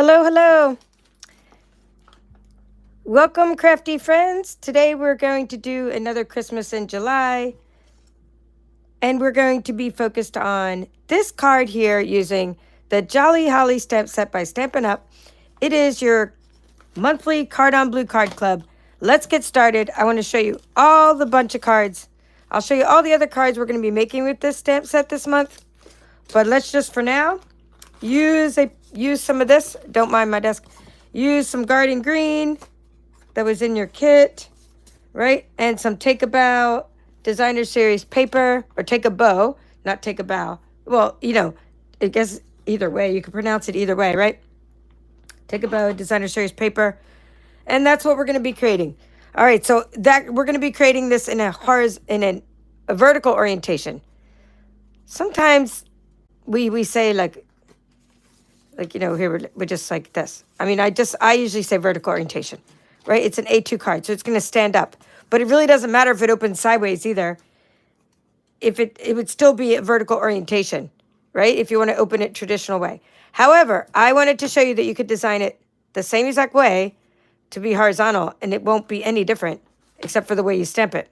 Hello, hello. Welcome, crafty friends. Today we're going to do another Christmas in July, and we're going to be focused on this card here using the Jolly Holly stamp set by Stampin' Up. It is your monthly Card on Blue Card Club. Let's get started. I want to show you all the bunch of cards. I'll show you all the other cards we're going to be making with this stamp set this month. But let's just, for now, use some of this. Don't mind my desk. Use some Garden Green that was in your kit, right? And some Take a Bow Designer Series paper, or Take a Bow, not Take a Bow. Well, I guess either way, you can pronounce it either way, right? Take a Bow Designer Series paper, and that's what we're going to be creating. All right, so that we're going to be creating this in a vertical orientation. Sometimes we say like here we're just like this. I mean, I usually say vertical orientation. Right? It's an A2 card, so it's going to stand up. But it really doesn't matter if it opens sideways either. If it would still be a vertical orientation, right? If you want to open it traditional way. However, I wanted to show you that you could design it the same exact way to be horizontal, and it won't be any different except for the way you stamp it.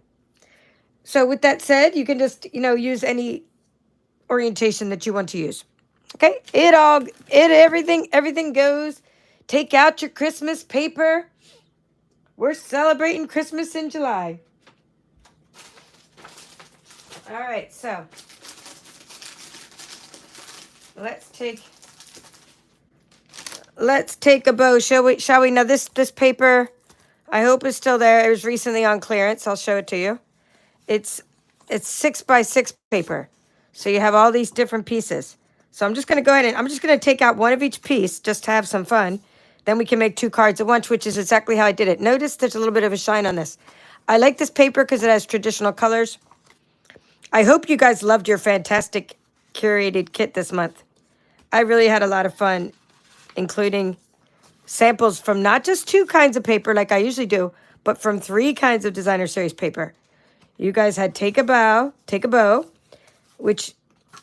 So with that said, you can just, use any orientation that you want to use. Okay? Everything goes. Take out your Christmas paper. We're celebrating Christmas in July. All right, so let's take a bow, shall we? Now this paper, I hope is still there. It was recently on clearance. I'll show it to you. It's 6x6 paper, so you have all these different pieces. So I'm just going to go ahead and I'm just going to take out one of each piece just to have some fun. Then we can make 2 cards at once, which is exactly how I did it. Notice there's a little bit of a shine on this. I like this paper because it has traditional colors. I hope you guys loved your fantastic curated kit this month. I really had a lot of fun, including samples from not just 2 kinds of paper like I usually do, but from 3 kinds of Designer Series paper. You guys had Take a Bow, which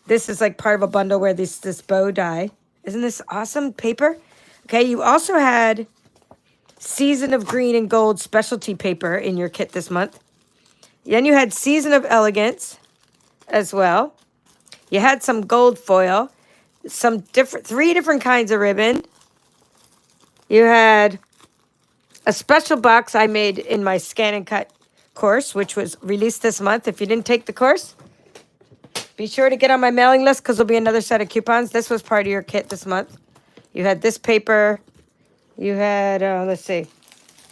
this is like part of a bundle where this bow die. Isn't this awesome paper? Okay, you also had Season of Green and Gold specialty paper in your kit this month. Then you had Season of Elegance as well. You had some gold foil, 3 different kinds of ribbon. You had a special box I made in my Scan and Cut course, which was released this month. If you didn't take the course, be sure to get on my mailing list because there'll be another set of coupons. This was part of your kit this month. You had this paper. You had, let's see.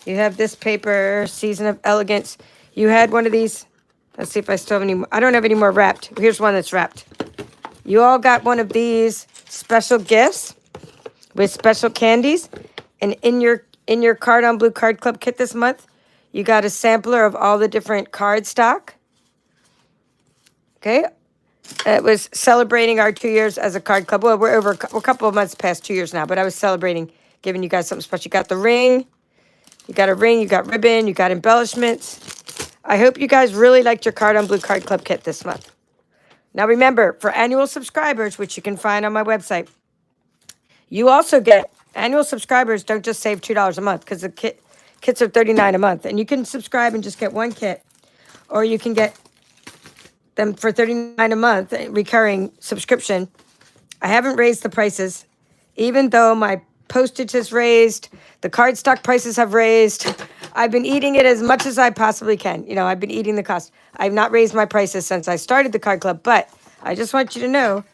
You have this paper, Season of Elegance. You had one of these. Let's see if I still have any more. I don't have any more wrapped. Here's one that's wrapped. You all got one of these special gifts with special candies. And in your Card on Blue Card Club kit this month, you got a sampler of all the different card stock. Okay. It was celebrating our 2 years as a card club. Well, we're a couple of months past 2 years now, but I was celebrating, giving you guys something special. You got the ring. You got a ring. You got ribbon. You got embellishments. I hope you guys really liked your Card on Blue Card Club kit this month. Now, remember, for annual subscribers, which you can find on my website, you also get annual subscribers don't just save $2 a month because the kits are $39 a month. And you can subscribe and just get one kit, or you can get them for $39 a month, recurring subscription. I haven't raised the prices, even though my postage has raised, the cardstock prices have raised. I've been eating it as much as I possibly can. I've been eating the cost. I've not raised my prices since I started the card club, but I just want you to know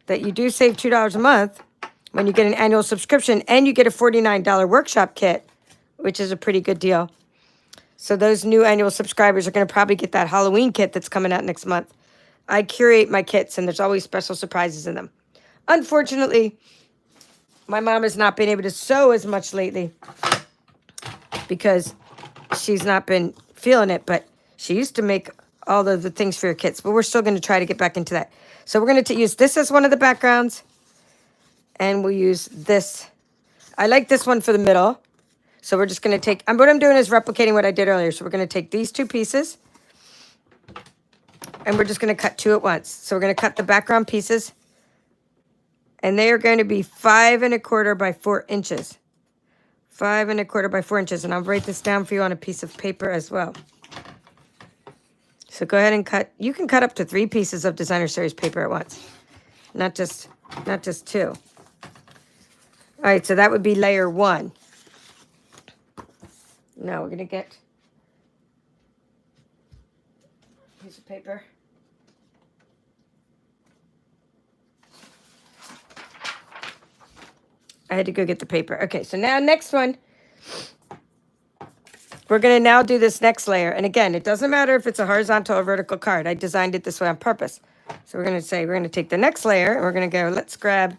that you do save $2 a month when you get an annual subscription, and you get a $49 workshop kit, which is a pretty good deal. So those new annual subscribers are going to probably get that Halloween kit that's coming out next month. I curate my kits, and there's always special surprises in them. Unfortunately, my mom has not been able to sew as much lately because she's not been feeling it, but she used to make all of the things for your kits, but we're still going to try to get back into that. So we're going to use this as one of the backgrounds, and we'll use this. I like this one for the middle. So we're just going to take, what I'm doing is replicating what I did earlier. So we're going to take these 2 pieces, and we're just going to cut 2 at once. So we're going to cut the background pieces, And they are going to be 5 1/4 by 4 inches. 5 1/4 by 4 inches. And I'll write this down for you on a piece of paper as well. So go ahead and cut. You can cut up to 3 pieces of designer series paper at once. Not just 2. All right, so that would be layer 1. Now we're going to get a piece of paper. I had to go get the paper. Okay, so now next one. We're going to now do this next layer. And again, it doesn't matter if it's a horizontal or vertical card. I designed it this way on purpose. So we're going to take the next layer, and we're going to go, let's grab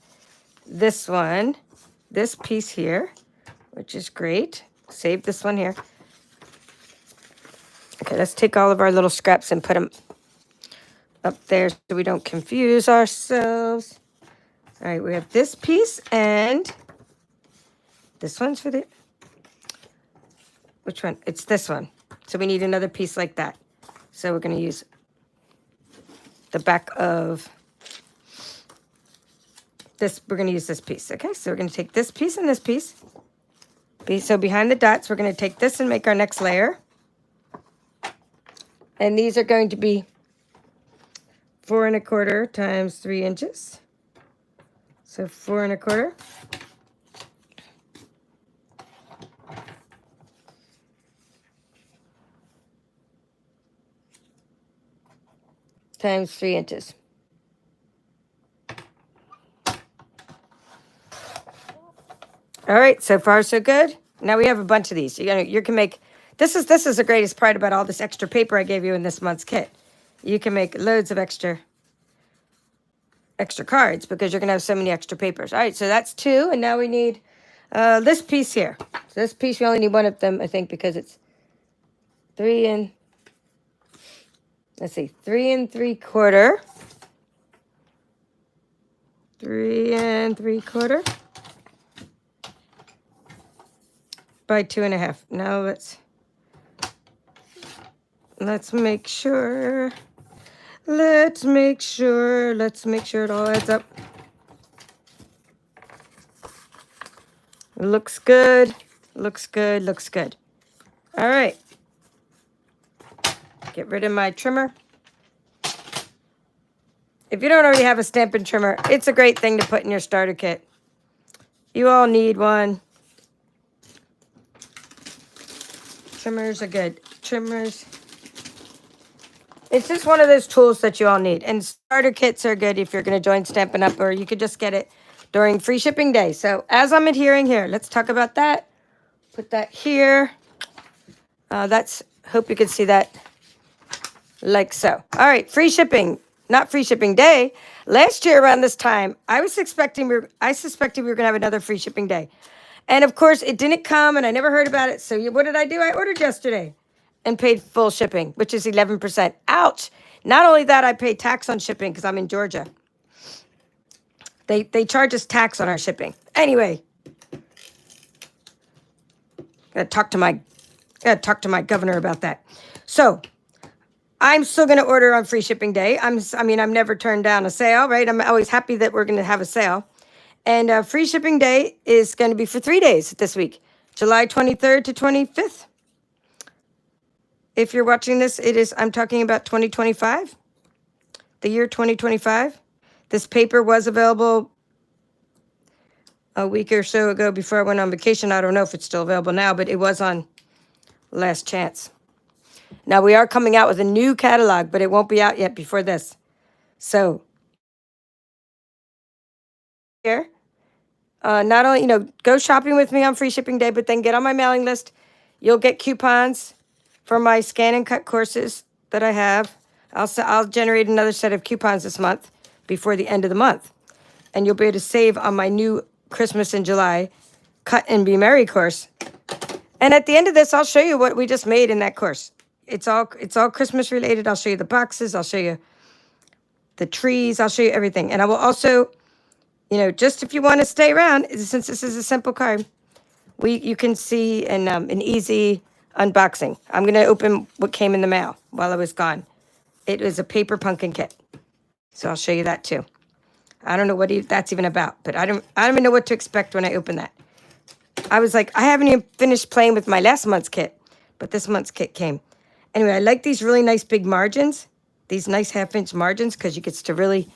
this one, this piece here, which is great. Save this one here. Okay, let's take all of our little scraps and put them up there so we don't confuse ourselves. All right, we have this piece, and this one's for the... Which one? It's this one. So we need another piece like that. So we're going to use the back of this. We're going to use this piece. Okay, so we're going to take this piece and this piece. So behind the dots, we're going to take this and make our next layer. And these are going to be 4 1/4 times 3 inches. So 4 1/4. Times 3 inches. All right, so far so good. Now we have a bunch of these. You can make, this is the greatest part about all this extra paper I gave you in this month's kit. You can make loads of extra cards because you're going to have so many extra papers. All right, so that's 2, and now we need this piece here. So this piece, we only need one of them, I think, because it's 3 and... Let's see, 3 3/4. 3 3/4 by 2 1/2. Now let's make sure. Let's make sure it all adds up. Looks good. Looks good. Looks good. All right. Get rid of my trimmer. If you don't already have a Stampin' trimmer, it's a great thing to put in your starter kit. You all need one. Trimmers are good. Trimmers. It's just one of those tools that you all need. And starter kits are good if you're going to join Stampin' Up, or you could just get it during free shipping day. So as I'm adhering here, let's talk about that. Put that here. Hope you can see that. Like so. All right, free shipping, not free shipping day. Last year around this time, I suspected we were going to have another free shipping day. And of course, it didn't come, and I never heard about it. So what did I do? I ordered yesterday and paid full shipping, which is 11%. Ouch. Not only that, I paid tax on shipping because I'm in Georgia. They charge us tax on our shipping. Anyway, gotta talk to my governor about that. So I'm still going to order on free shipping day. I'm never turned down a sale, right? I'm always happy that we're going to have a sale. And free shipping day is going to be for 3 days this week, July 23rd to 25th. If you're watching this, I'm talking about 2025, the year 2025. This paper was available a week or so ago before I went on vacation. I don't know if it's still available now, but it was on last chance. Now, we are coming out with a new catalog, but it won't be out yet before this. So, here, not only, go shopping with me on free shipping day, but then get on my mailing list. You'll get coupons for my scan and cut courses that I have. I'll generate another set of coupons this month before the end of the month. And you'll be able to save on my new Christmas in July Cut and Be Merry course. And at the end of this, I'll show you what we just made in that course. It's all Christmas related. I'll show you the boxes. I'll show you the trees. I'll show you everything. And I will also, just if you want to stay around, since this is a simple card, you can see an easy unboxing. I'm going to open what came in the mail while I was gone. It was a paper pumpkin kit. So I'll show you that too. I don't know what that's even about, but I don't even know what to expect when I open that. I was like, I haven't even finished playing with my last month's kit, but this month's kit came. Anyway, I like these really nice big margins, these nice 1/2 inch margins, because you get to really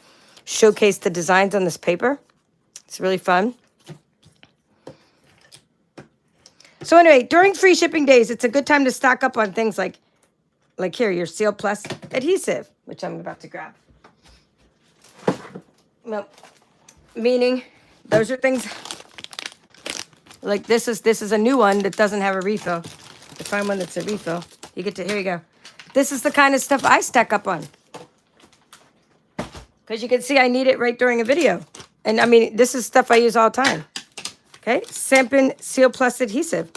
showcase the designs on this paper. It's really fun. So anyway, during free shipping days, it's a good time to stock up on things like here, your Seal Plus adhesive, which I'm about to grab. Well, meaning those are things like this is a new one that doesn't have a refill. To find one that's a refill, you get to, here you go. This is the kind of stuff I stack up on. Because you can see I need it right during a video. And I mean, this is stuff I use all the time. Okay, Stampin Seal Plus adhesive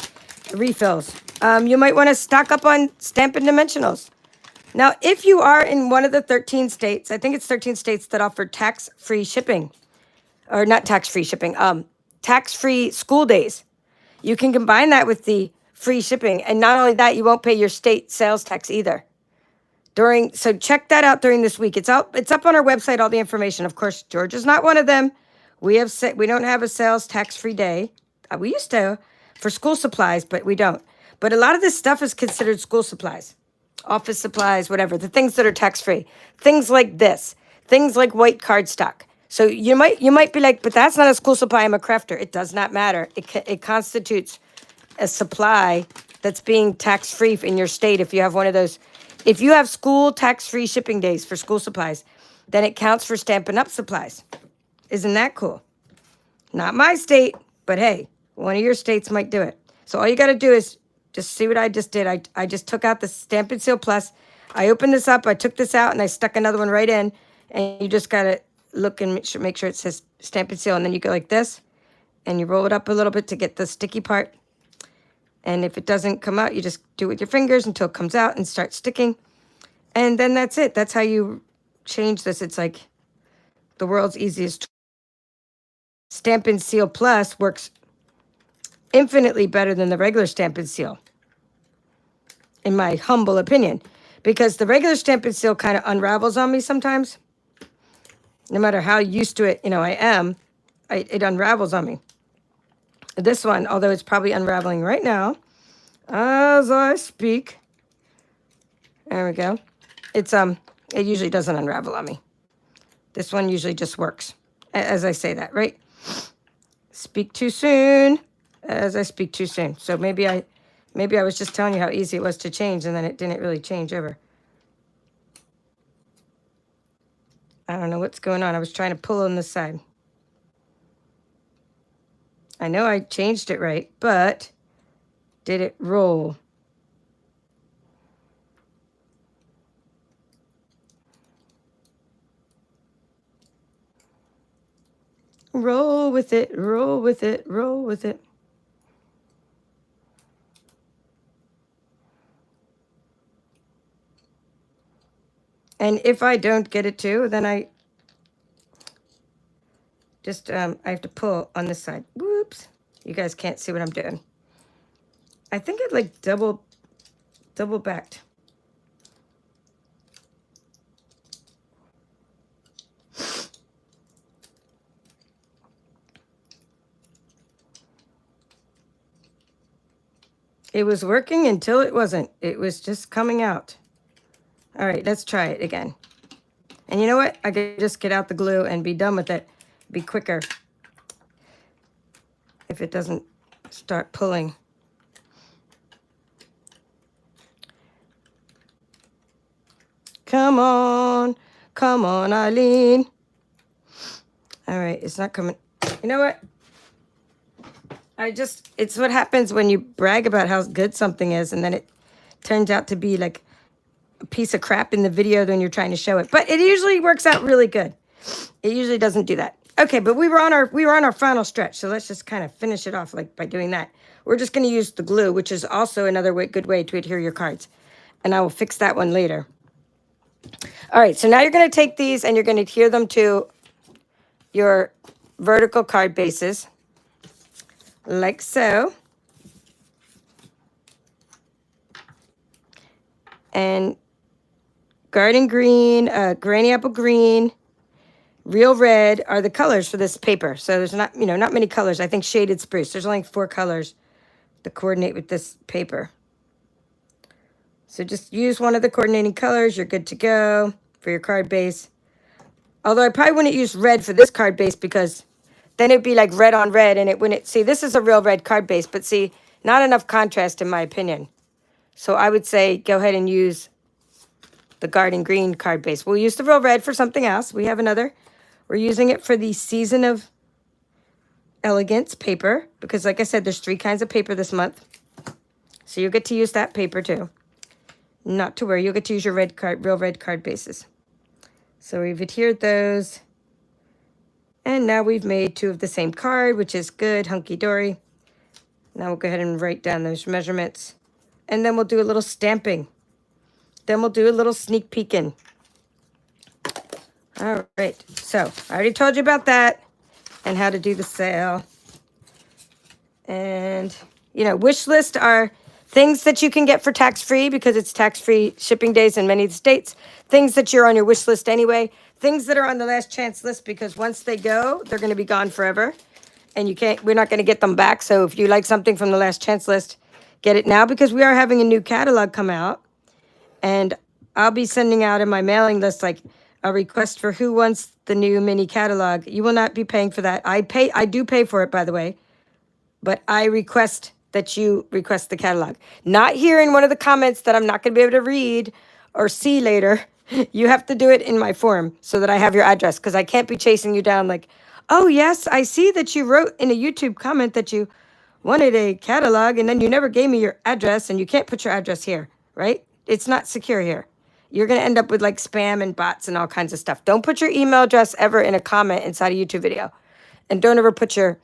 refills. You might want to stock up on Stampin Dimensionals. Now, if you are in one of the 13 states, I think it's 13 states that offer tax-free shipping, or not tax-free shipping, tax-free school days. You can combine that with the free shipping, and not only that, you won't pay your state sales tax either. So check that out during this week. It's up on our website, all the information. Of course, Georgia's not one of them. We don't have a sales tax-free day. We used to for school supplies, but we don't. But a lot of this stuff is considered school supplies, office supplies, whatever, the things that are tax-free. Things like this, things like white cardstock. So you might be like, but that's not a school supply, I'm a crafter. It does not matter. It constitutes a supply that's being tax-free in your state if you have one of those. If you have school tax-free shipping days for school supplies, then it counts for Stampin' Up! Supplies. Isn't that cool? Not my state, but hey, one of your states might do it. So all you got to do is just see what I just did. I just took out the Stampin' Seal Plus. I opened this up. I took this out, and I stuck another one right in. And you just got to look and make sure it says Stampin' Seal. And then you go like this, and you roll it up a little bit to get the sticky part. And if it doesn't come out, you just do it with your fingers until it comes out and starts sticking. And then that's it. That's how you change this. It's like the world's easiest. Stampin' Seal Plus works infinitely better than the regular Stampin' Seal, in my humble opinion, because the regular Stampin' Seal kind of unravels on me sometimes. No matter how used to it, I am, it unravels on me. This one, although it's probably unraveling right now, as I speak. There we go. It usually doesn't unravel on me. This one usually just works, as I say that, right? Speak too soon, as I speak too soon. So maybe I was just telling you how easy it was to change, and then it didn't really change ever. I don't know what's going on. I was trying to pull on this side. I know I changed it right, but did it roll? Roll with it, roll with it, roll with it. And if I don't get it too, then I just, I have to pull on this side. Whoops. You guys can't see what I'm doing. I think it like double backed. It was working until it wasn't. It was just coming out. All right, let's try it again. And you know what? I could just get out the glue and be done with it. Be quicker if it doesn't start pulling. Come on, Eileen. All right, it's not coming. You know what? It's what happens when you brag about how good something is, and then it turns out to be like a piece of crap in the video when you're trying to show it. But it usually works out really good. It usually doesn't do that. Okay, but we were on our final stretch, so let's just kind of finish it off like by doing that. We're just going to use the glue, which is also another good way to adhere your cards, and I will fix that one later. All right, so now you're going to take these and you're going to adhere them to your vertical card bases, like so. And garden green, granny apple green, Real red are the colors for this paper. So there's not, not many colors. I think shaded spruce. There's only 4 colors to coordinate with this paper. So just use one of the coordinating colors. You're good to go for your card base. Although I probably wouldn't use red for this card base because then it'd be like red on red and it wouldn't, see, this is a real red card base, but see, not enough contrast in my opinion. So I would say go ahead and use the garden green card base. We'll use the real red for something else. We have another. We're using it for the Season of Elegance paper because like I said, there's 3 kinds of paper this month. So you'll get to use that paper too. Not to worry, you'll get to use your real red card bases. So we've adhered those. And now we've made 2 of the same card, which is good, hunky-dory. Now we'll go ahead and write down those measurements. And then we'll do a little stamping. Then we'll do a little sneak peeking. All right, so I already told you about that and how to do the sale. And, wish list are things that you can get for tax-free because it's tax-free shipping days in many of the states. Things that you're on your wish list anyway. Things that are on the last chance list because once they go, they're going to be gone forever. And we're not going to get them back. So if you like something from the last chance list, get it now because we are having a new catalog come out. And I'll be sending out in my mailing list like a request for who wants the new mini catalog. You will not be paying for that. I do pay for it, by the way. But I request that you request the catalog. Not here in one of the comments that I'm not going to be able to read or see later. You have to do it in my form so that I have your address because I can't be chasing you down like, oh, yes, I see that you wrote in a YouTube comment that you wanted a catalog and then you never gave me your address and you can't put your address here, right? It's not secure here. You're going to end up with like spam and bots and all kinds of stuff. Don't put your email address ever in a comment inside a YouTube video. And don't ever put your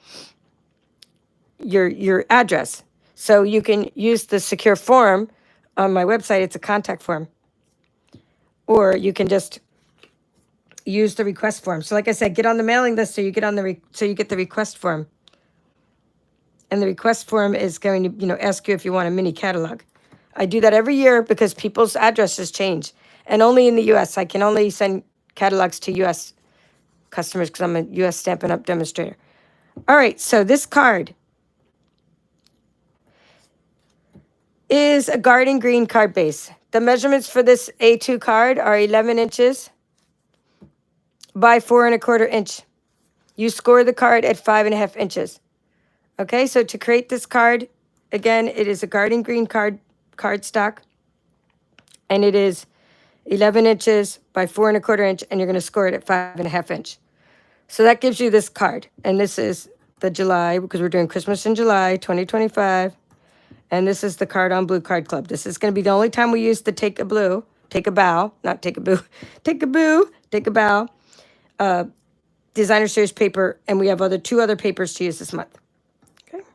address. So you can use the secure form on my website. It's a contact form. Or you can just use the request form. So like I said, get on the mailing list so you get on so you get the request form. And the request form is going to, ask you if you want a mini catalog. I do that every year because people's addresses change. And only in the U.S. I can only send catalogs to U.S. customers because I'm a U.S. Stampin' Up! Demonstrator. All right, so this card is a garden green card base. The measurements for this A2 card are 11 inches by 4 1/4 inch. You score the card at 5 1/2 inches. Okay, so to create this card, again, it is a garden green cardstock, and it is 11 inches by 4 1/4 inch, and you're going to score it at 5 1/2 inch. So that gives you this card, and this is the July, because we're doing Christmas in July 2025. And this is the Card on Blue Card Club. This is going to be the only time we use the Take a Bow, designer series paper, and we have 2 other papers to use this month. Okay.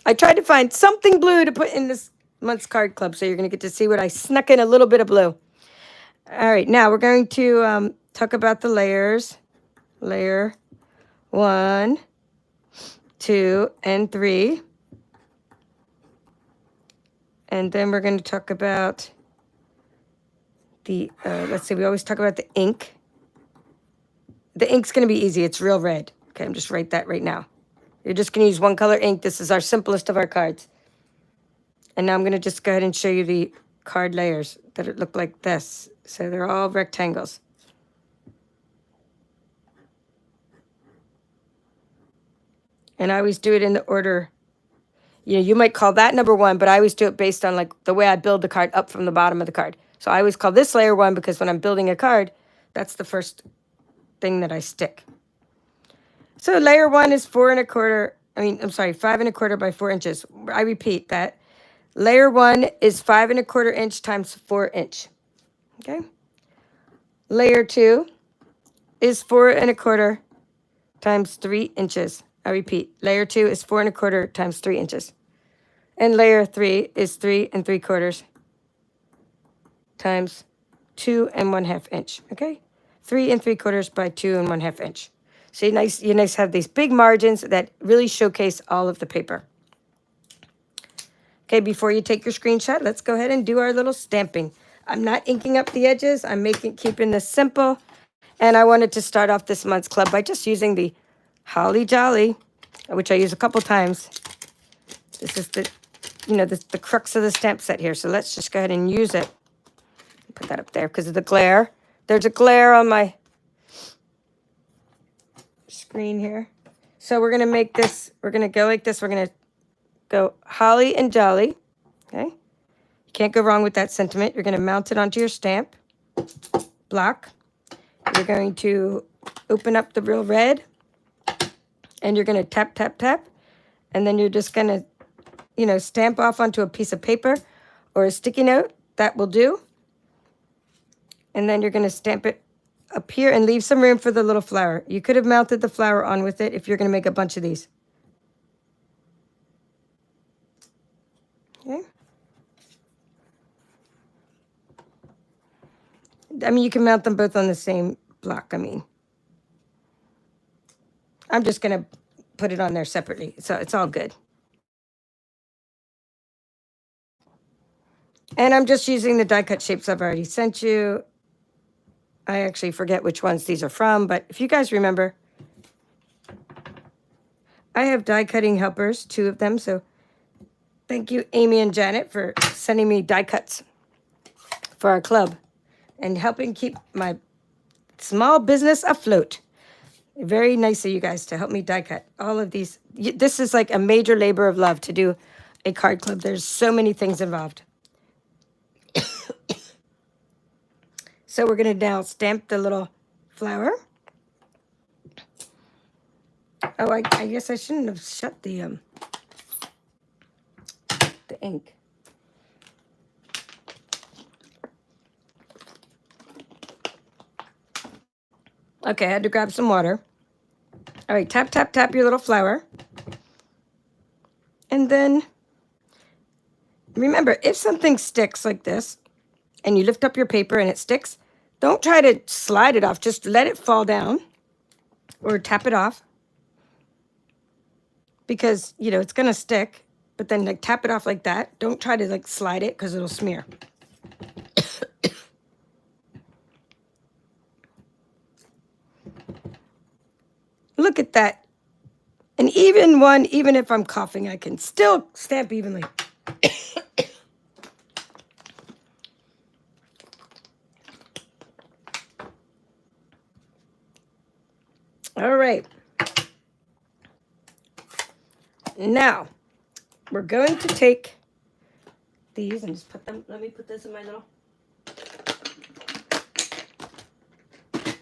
I tried to find something blue to put in this month's card club, so you're going to get to see what I snuck in a little bit of blue. All right, now we're going to talk about the layers. Layer 1, 2, and 3. And then we're going to talk about the, let's see, we always talk about the ink. The ink's going to be easy. It's real red. Okay, I'm just write that right now. You're just going to use one color ink. This is our simplest of our cards. And now I'm going to just go ahead and show you the card layers that look like this. So they're all rectangles. And I always do it in the order. You might call that number 1, but I always do it based on like the way I build the card up from the bottom of the card. So I always call this layer 1 because when I'm building a card, that's the first thing that I stick. So layer 1 is 5 1/4 by 4 inches. I repeat that. Layer 1 is 5 1/4 inch times 4 inch. Okay. Layer 2 is 4 1/4 times 3 inches. I repeat, layer 2 is 4 1/4 times 3 inches. And layer 3 is 3 3/4 times 2 1/2 inch. Okay? 3 3/4 by 2 1/2 inch. So you nice have these big margins that really showcase all of the paper. Okay, before you take your screenshot, let's go ahead and do our little stamping. I'm not inking up the edges. I'm keeping this simple. And I wanted to start off this month's club by just using the Holly Jolly, which I use a couple times. This is the, the crux of the stamp set here. So let's just go ahead and use it. Put that up there because of the glare. There's a glare on my screen here. So we're going to make this, we're going to go like this. We're going to go Holly and Jolly. Okay. You can't go wrong with that sentiment. You're going to mount it onto your stamp block. You're going to open up the real red and you're going to tap, tap, tap. And then you're just going to, stamp off onto a piece of paper or a sticky note. That will do. And then you're going to stamp it up here and leave some room for the little flower. You could have mounted the flower on with it if you're going to make a bunch of these. Okay. I mean, you can mount them both on the same block. I'm just going to put it on there separately. So it's all good. And I'm just using the die cut shapes I've already sent you. I actually forget which ones these are from, but if you guys remember, I have die cutting helpers, 2 of them. So thank you, Amy and Janet, for sending me die cuts for our club and helping keep my small business afloat. Very nice of you guys to help me die cut all of these. This is like a major labor of love to do a card club. There's so many things involved. So we're going to now stamp the little flower. Oh, I guess I shouldn't have shut the ink. Okay, I had to grab some water. All right, tap, tap, tap your little flower. And then, remember, if something sticks like this, and you lift up your paper and it sticks, don't try to slide it off. Just let it fall down or tap it off. Because, it's going to stick. But then, tap it off like that. Don't try to, slide it because it'll smear. Look at that. An even one, even if I'm coughing, I can still stamp evenly. All right. Now, we're going to take these and just put them, let me put this in my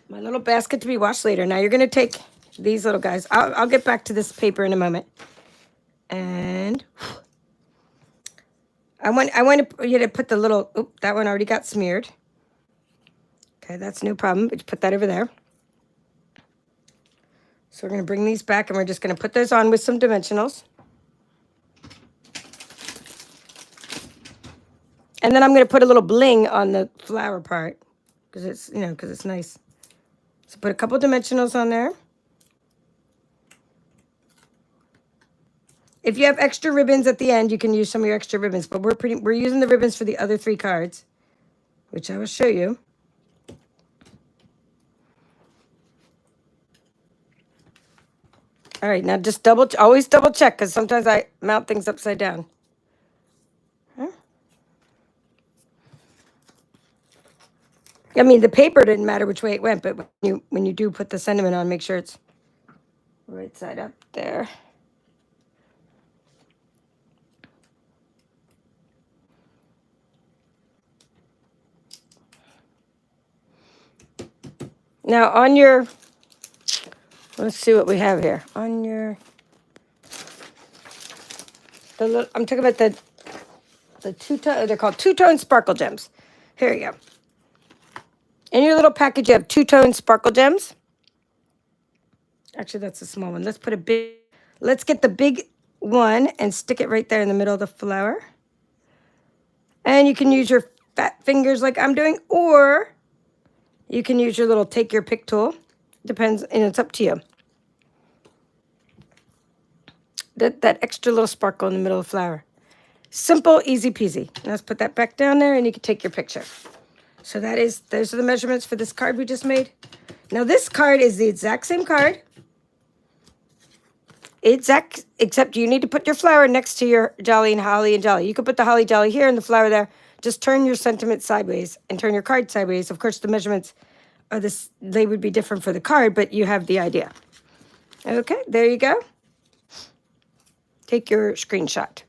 little basket to be washed later. Now you're going to take these little guys. I'll get back to this paper in a moment. And I want you to put the little, that one already got smeared. Okay, that's no problem. But put that over there. So we're going to bring these back and we're just going to put those on with some dimensionals. And then I'm going to put a little bling on the flower part because it's, because it's nice. So put a couple dimensionals on there. If you have extra ribbons at the end, you can use some of your extra ribbons, but we're using the ribbons for the other 3 cards, which I will show you. All right, now just always double check because sometimes I mount things upside down. Huh? I mean, the paper didn't matter which way it went, but when you do put the sentiment on, make sure it's right side up there. Now on your, let's see what we have here. On your, I'm talking about the two-tone, they're called two-tone sparkle gems. Here you go. In your little package, you have two-tone sparkle gems. Actually, that's a small one. Let's get the big one and stick it right there in the middle of the flower. And you can use your fat fingers like I'm doing, or you can use your little take your pick tool. Depends, and it's up to you. That extra little sparkle in the middle of the flower. Simple, easy peasy. Now let's put that back down there and you can take your picture. So those are the measurements for this card we just made. Now this card is the exact same card. Except you need to put your flower next to your Jolly and Holly and Jolly. You could put the Holly Jolly here and the flower there. Just turn your sentiment sideways and turn your card sideways. Of course, the measurements are this. They would be different for the card, but you have the idea. Okay, there you go. Take your screenshot.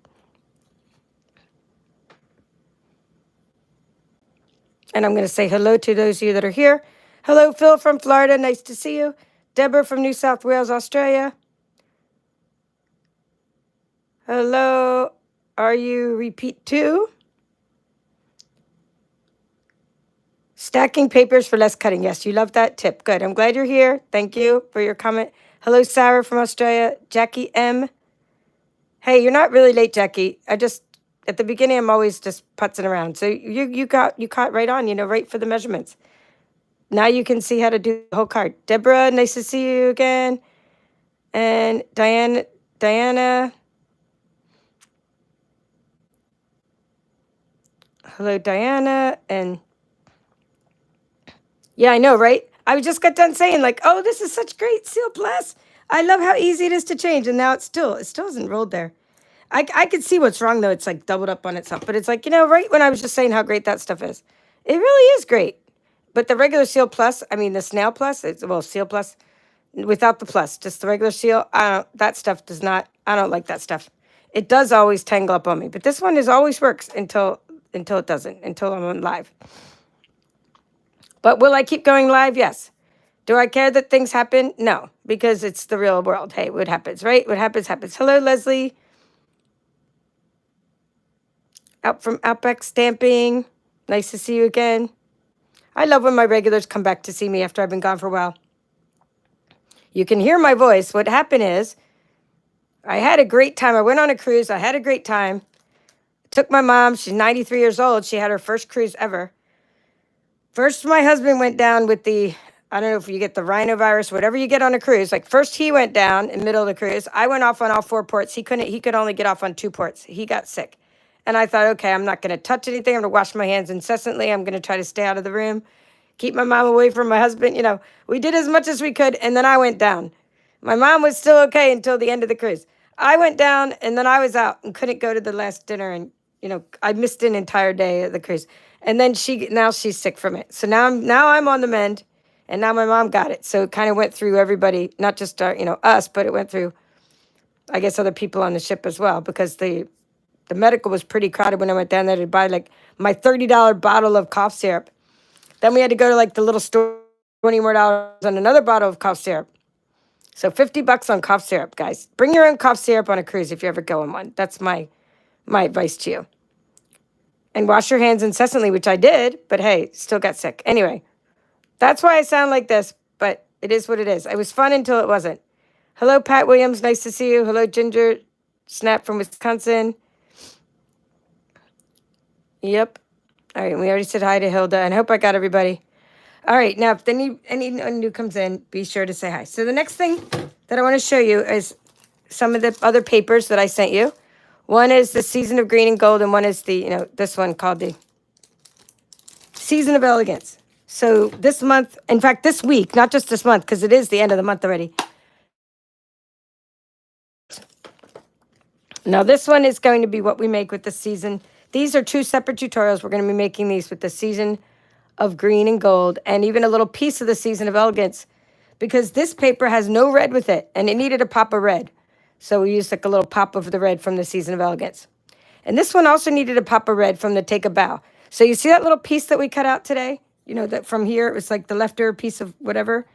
And I'm going to say hello to those of you that are here. Hello, Phil from Florida. Nice to see you. Deborah from New South Wales, Australia. Hello. Are you repeat two? Stacking papers for less cutting. Yes, you love that tip. Good. I'm glad you're here. Thank you for your comment. Hello, Sarah from Australia. Jackie M. Hey, you're not really late, Jackie. At the beginning, I'm always just putzing around. So you caught right on, right for the measurements. Now you can see how to do the whole card. Deborah, nice to see you again. And Diana. Hello, Diana. And yeah, I know, right? I just got done saying like, oh, this is such great Seal Plus. I love how easy it is to change. And now it still isn't rolled there. I could see what's wrong, though. It's like doubled up on itself. But it's like, right when I was just saying how great that stuff is. It really is great. But the regular Seal Plus, the Snail Plus, Seal Plus, without the plus, just the regular Seal, that stuff does not, I don't like that stuff. It does always tangle up on me. But this one always works until it doesn't, until I'm on live. But will I keep going live? Yes. Do I care that things happen? No, because it's the real world. Hey, what happens, right? What happens, happens. Hello, Leslie. Out from Outback Stamping. Nice to see you again. I love when my regulars come back to see me after I've been gone for a while. You can hear my voice. What happened is I had a great time. I went on a cruise. I had a great time. Took my mom. She's 93 years old. She had her first cruise ever. First, my husband went down with I don't know if you get the rhinovirus, whatever you get on a cruise. Like first he went down in the middle of the cruise. I went off on all 4 ports. He could only get off on 2 ports. He got sick. And I thought, okay, I'm not going to touch anything. I'm going to wash my hands incessantly. I'm going to try to stay out of the room, keep my mom away from my husband. We did as much as we could. And then I went down. My mom was still okay until the end of the cruise. I went down and then I was out and couldn't go to the last dinner. And, I missed an entire day of the cruise. And then now she's sick from it. So now I'm on the mend. And now my mom got it. So it kind of went through everybody, not just us, but it went through, I guess, other people on the ship as well, because the medical was pretty crowded when I went down there to buy like my $30 bottle of cough syrup. Then we had to go to like the little store, $20 more on another bottle of cough syrup. So $50 on cough syrup, guys. Bring your own cough syrup on a cruise if you ever go on one. That's my advice to you. And wash your hands incessantly, which I did, but hey, still got sick. Anyway, that's why I sound like this, but it is what it is. It was fun until it wasn't. Hello, Pat Williams. Nice to see you. Hello, Ginger Snap from Wisconsin. Yep. All right, we already said hi to Hilda, and I hope I got everybody. All right, now if anyone new comes in, be sure to say hi. So the next thing that I want to show you is some of the other papers that I sent you. One is the Season of Green and Gold, and one is the, this one called the Season of Elegance. So this month, in fact, this week, not just this month, because it is the end of the month already. Now this one is going to be what we make with the season. These are 2 separate tutorials. We're going to be making these with the Season of Green and Gold and even a little piece of the Season of Elegance, because this paper has no red with it and it needed a pop of red. So we used like a little pop of the red from the Season of Elegance. And this one also needed a pop of red from the Take a Bow. So you see that little piece that we cut out today? That from here, it was like the leftover piece of whatever.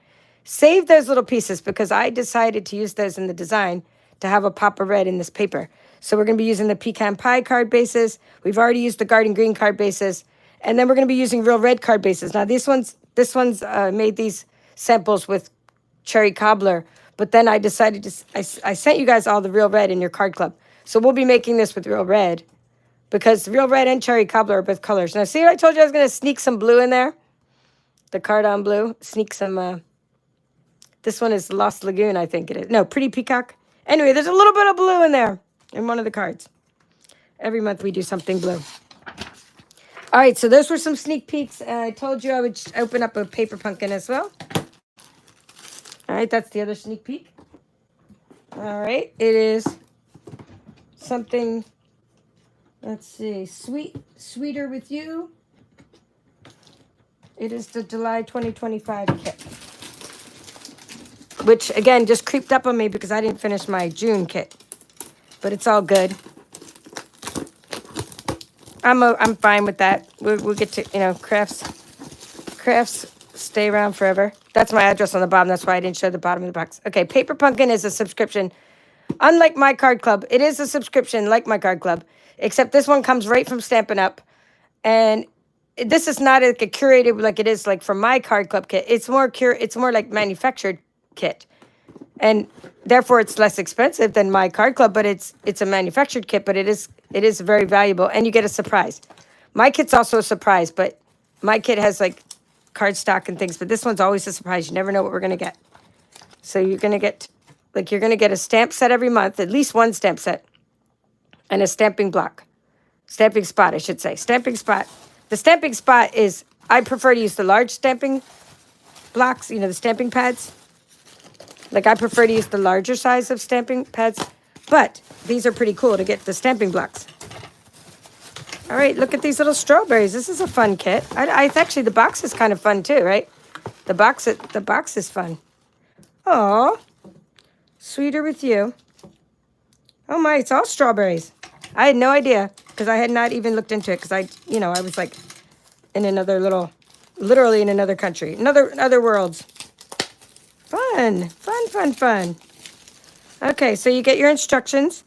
Save those little pieces because I decided to use those in the design to have a pop of red in this paper. So we're going to be using the Pecan Pie card bases. We've already used the Garden Green card bases. And then we're going to be using Real Red card bases. Now, this one's made these samples with Cherry Cobbler. But then I decided I sent you guys all the Real Red in your card club. So we'll be making this with Real Red because Real Red and Cherry Cobbler are both colors. Now, see what I told you I was going to sneak some blue in there? The Cardon Blue. Sneak some, this one is Lost Lagoon, I think it is. No, Pretty Peacock. Anyway, there's a little bit of blue in there in one of the cards. Every month we do something blue. All right, so those were some sneak peeks. I told you I would open up a paper pumpkin as well. All right, that's the other sneak peek. All right, it is something, let's see, Sweeter with You. It is the July 2025 kit, which again just creeped up on me because I didn't finish my June kit, but it's all good. I'm fine with that. We'll get to, you know, crafts stay around forever. That's my address on the bottom. That's why I didn't show the bottom of the box. Okay, Paper Pumpkin is a subscription. Unlike my card club, it is a subscription like my card club, except this one comes right from Stampin' Up. And this is not like a curated like it is like for my card club kit. It's more it's more like manufactured kit. And therefore it's less expensive than my card club, but it's a manufactured kit, but it is very valuable, and you get a surprise. My kit's also a surprise, but my kit has like cardstock and things, but this one's always a surprise. You never know what we're gonna get. So you're gonna get a stamp set every month, at least one stamp set, and a stamping block. Stamping spot, I should say. Stamping spot. The stamping spot is, I prefer to use the large stamping blocks, you know, the stamping pads. Like, I prefer to use the larger size of stamping pads, but these are pretty cool to get the stamping blocks. All right, look at these little strawberries. This is a fun kit. I actually, the box is kind of fun too, right? The box is fun. Oh, Sweeter with You. Oh my, it's all strawberries. I had no idea because I had not even looked into it because I was like in another literally in another country, other worlds. Fun. Okay, so you get your instructions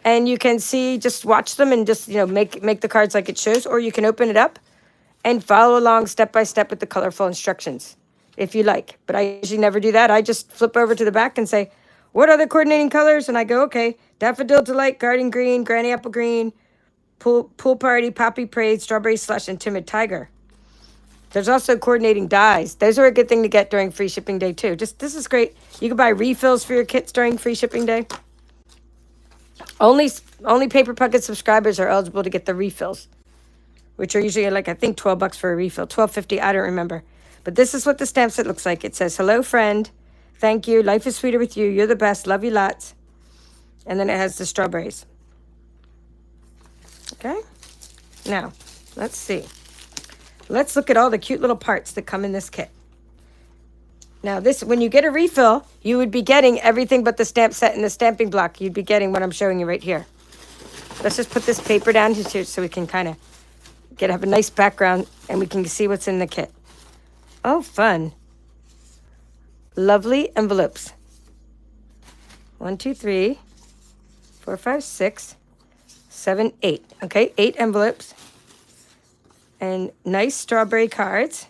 and you can see, just watch them and just, you know, make the cards like it shows, or you can open it up and follow along step by step with the colorful instructions if you like. But I usually never do that. I just flip over to the back and say, what are the coordinating colors? And I go, okay, Daffodil Delight, Garden Green, Granny Apple Green, Pool Party, Poppy Parade, Strawberry Slush, and Timid Tiger. There's also coordinating dies. Those are a good thing to get during free shipping day too. This is great. You can buy refills for your kits during free shipping day. Only Paper Pumpkin subscribers are eligible to get the refills, which are usually like, I think, $12 for a refill, $12.50. I don't remember. But this is what the stamp set looks like. It says, hello, friend. Thank you. Life is sweeter with you. You're the best. Love you lots. And then it has the strawberries. Okay. Now, let's see. Let's look at all the cute little parts that come in this kit. Now, when you get a refill, you would be getting everything but the stamp set and the stamping block. You'd be getting what I'm showing you right here. Let's just put this paper down here so we can kind of have a nice background and we can see what's in the kit. Oh, fun. Lovely envelopes. 1, 2, 3, 4, 5, 6, 7, 8. Okay, 8 envelopes. And nice strawberry cards.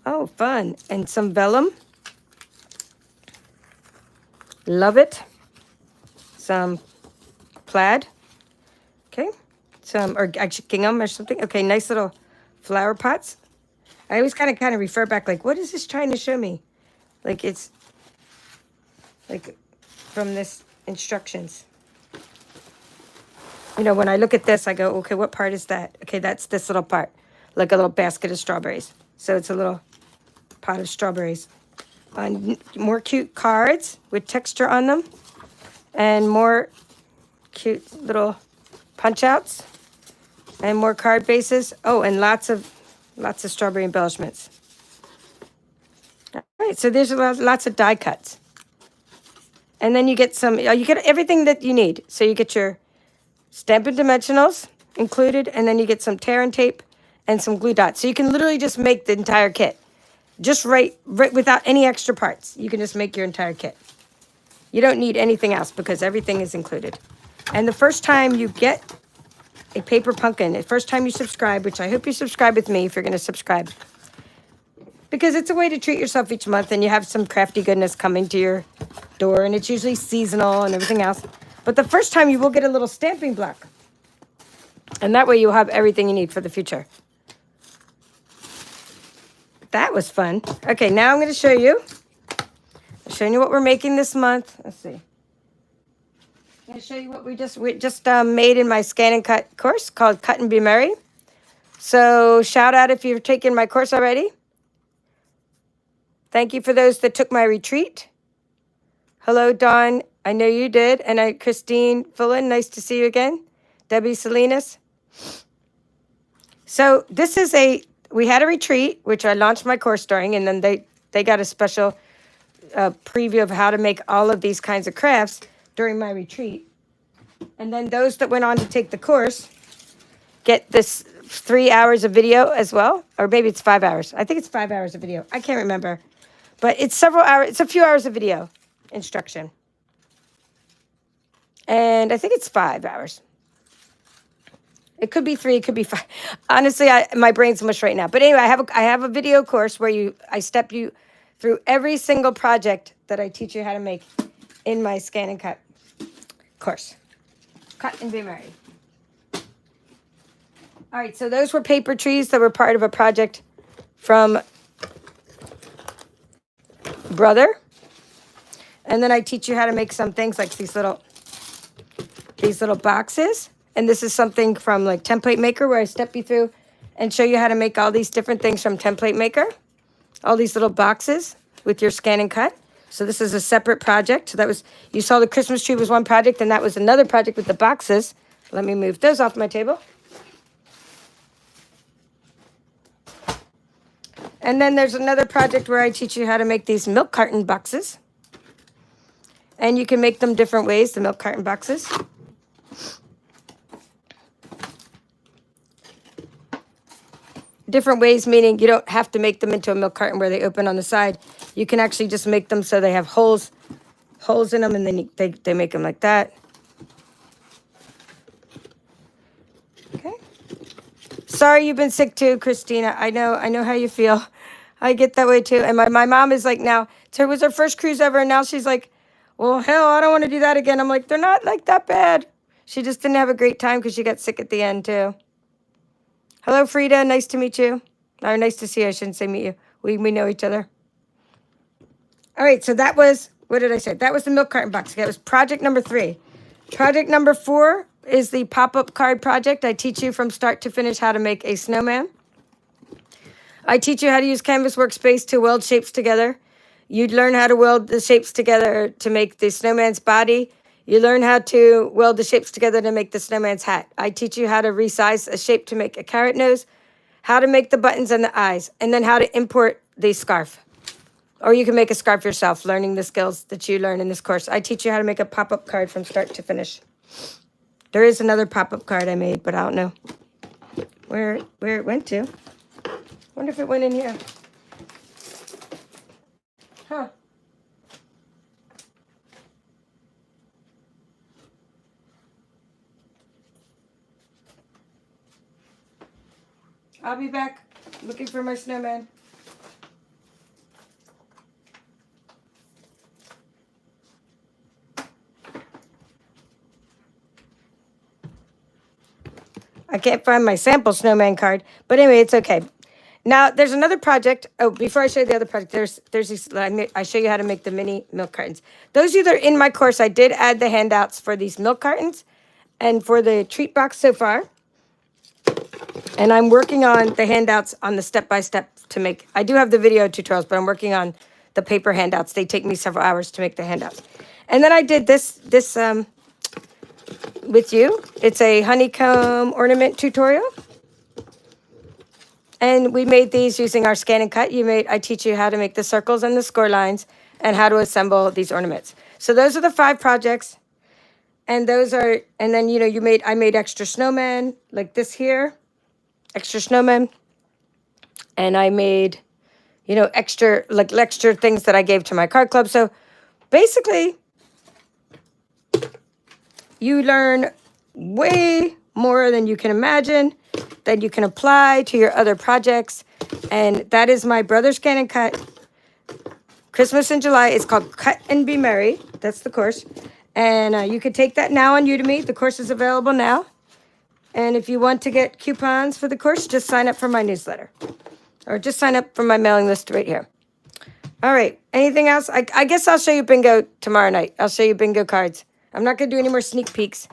Oh, fun. And some vellum. Love it. Some plaid. Okay. Or actually gingham or something. Okay, nice little flower pots. I always kind of refer back, like, what is this trying to show me? Like, it's like from this instructions. You know, when I look at this, I go, okay, what part is that? Okay, that's this little part, like a little basket of strawberries. So it's a little pot of strawberries. More cute cards with texture on them, and more cute little punch outs, and more card bases. Oh, and lots of strawberry embellishments. All right, so there's lots of die cuts, and then you get everything that you need. So you get your Stampin' Dimensionals included, and then you get some tear and tape and some glue dots. So you can literally just make the entire kit. Just right without any extra parts. You can just make your entire kit. You don't need anything else because everything is included. And the first time you get a Paper Pumpkin, the first time you subscribe, which I hope you subscribe with me if you're going to subscribe, because it's a way to treat yourself each month, and you have some crafty goodness coming to your door, and it's usually seasonal and everything else. But the first time you will get a little stamping block. And that way you'll have everything you need for the future. That was fun. Okay, now I'm going to show you. I'm showing you what we're making this month. Let's see. I'm going to show you what we just made in my Scan and Cut course called Cut and Be Merry. So shout out if you've taken my course already. Thank you for those that took my retreat. Hello, Dawn. I know you did. And Christine Fullen, nice to see you again. Debbie Salinas. So we had a retreat, which I launched my course during, and then they got a special preview of how to make all of these kinds of crafts during my retreat. And then those that went on to take the course get this 3 hours of video as well, or maybe it's 5 hours. I think it's 5 hours of video. I can't remember, but it's several hours. It's a few hours of video instruction, and I think it's 5 hours. It could be 3, it could be 5. Honestly, my brain's mush right now. But anyway, I have a video course where I step you through every single project that I teach you how to make in my Scan and Cut course. Cut and Be Merry. All right, so those were paper trees that were part of a project from Brother. And then I teach you how to make some things like these little boxes. And this is something from like Template Maker, where I step you through and show you how to make all these different things from Template Maker. All these little boxes with your Scan and Cut. So this is a separate project. So you saw the Christmas tree was one project, and that was another project with the boxes. Let me move those off my table. And then there's another project where I teach you how to make these milk carton boxes. And you can make them different ways, the milk carton boxes. Different ways, meaning you don't have to make them into a milk carton where they open on the side. You can actually just make them so they have holes in them, and then they make them like that. Okay. Sorry you've been sick too, Christina. I know how you feel. I get that way too. And my mom is like, now, so it was her first cruise ever, and now she's like, well, hell, I don't want to do that again. I'm like, they're not like that bad. She just didn't have a great time because she got sick at the end too. Hello, Frida. Nice to meet you. Or nice to see you. I shouldn't say meet you. We know each other. All right, so that was, what did I say? That was the milk carton box. That was project number 3. Project number 4 is the pop-up card project. I teach you from start to finish how to make a snowman. I teach you how to use Canvas Workspace to weld shapes together. You'd learn how to weld the shapes together to make the snowman's body. You learn how to weld the shapes together to make the snowman's hat. I teach you how to resize a shape to make a carrot nose, how to make the buttons and the eyes, and then how to import the scarf. Or you can make a scarf yourself, learning the skills that you learn in this course. I teach you how to make a pop-up card from start to finish. There is another pop-up card I made, but I don't know where it went to. Wonder if it went in here. Huh. I'll be back looking for my snowman. I can't find my sample snowman card, but anyway, it's okay. Now, there's another project. Oh, before I show you the other project, there's these, I show you how to make the mini milk cartons. Those of you that are in my course, I did add the handouts for these milk cartons and for the treat box so far. And I'm working on the handouts on the step-by-step to make. I do have the video tutorials, but I'm working on the paper handouts. They take me several hours to make the handouts. And then I did this with you. It's a honeycomb ornament tutorial. And we made these using our Scan and Cut. I teach you how to make the circles and the score lines and how to assemble these ornaments. So those are the 5 projects. And then, I made extra snowmen like this here, extra snowmen. And I made, extra things that I gave to my card club. So basically, you learn way more than you can imagine, that you can apply to your other projects. And that is my Brother Scan and Cut Christmas in July. It's called Cut and Be Merry. That's the course. And you can take that now on Udemy. The course is available now. And if you want to get coupons for the course, just sign up for my newsletter. Or just sign up for my mailing list right here. All right. Anything else? I guess I'll show you bingo tomorrow night. I'll show you bingo cards. I'm not going to do any more sneak peeks.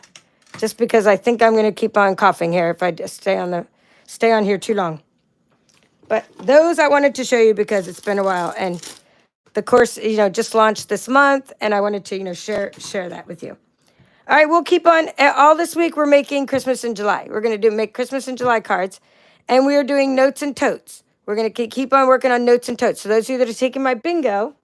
Just because I think I'm going to keep on coughing here if I just stay on here too long. But those I wanted to show you because it's been a while. And The course, just launched this month, and I wanted to, share that with you. All right, we'll keep on all this week. We're making Christmas in July. We're going to make Christmas in July cards, and we are doing notes and totes. We're going to keep on working on notes and totes. So those of you that are taking my bingo,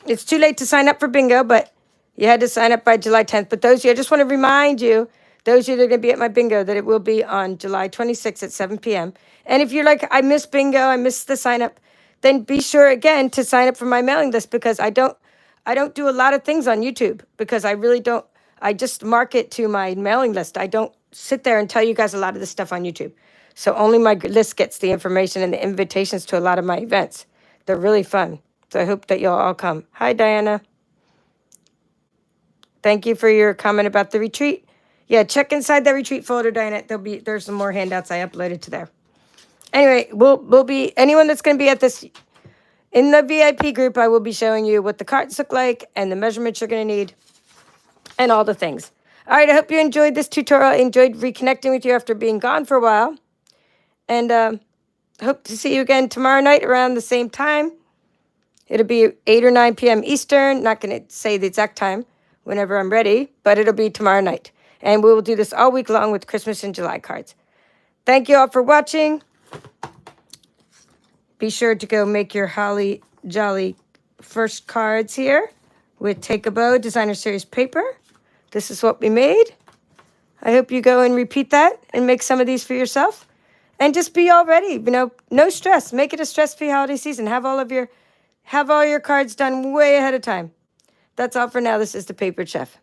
it's too late to sign up for bingo, but you had to sign up by July 10th. But those of you, I just want to remind you, those of you that are going to be at my bingo, that it will be on July 26th at 7 p.m. And if you're like, I miss bingo, I miss the sign up, then be sure again to sign up for my mailing list, because I don't do a lot of things on YouTube, because I really don't. I just market to my mailing list. I don't sit there and tell you guys a lot of this stuff on YouTube. So only my list gets the information and the invitations to a lot of my events. They're really fun. So I hope that you'll all come. Hi, Diana. Thank you for your comment about the retreat. Yeah, check inside the retreat folder, Diana. There's some more handouts I uploaded to there. Anyway, we'll be, anyone that's going to be at this, in the VIP group, I will be showing you what the cards look like and the measurements you're going to need and all the things. All right, I hope you enjoyed this tutorial, enjoyed reconnecting with you after being gone for a while. And hope to see you again tomorrow night around the same time. It'll be 8 or 9 p.m. Eastern. Not going to say the exact time whenever I'm ready, but it'll be tomorrow night. And we will do this all week long with Christmas and July cards. Thank you all for watching. Be sure to go make your Holly Jolly first cards here with Take a Bow Designer Series paper. This is what we made. I hope you go and repeat that and make some of these for yourself. And just be all ready, no stress. Make it a stress-free holiday season. Have all your cards done way ahead of time. That's all for now. This is the Papered Chef.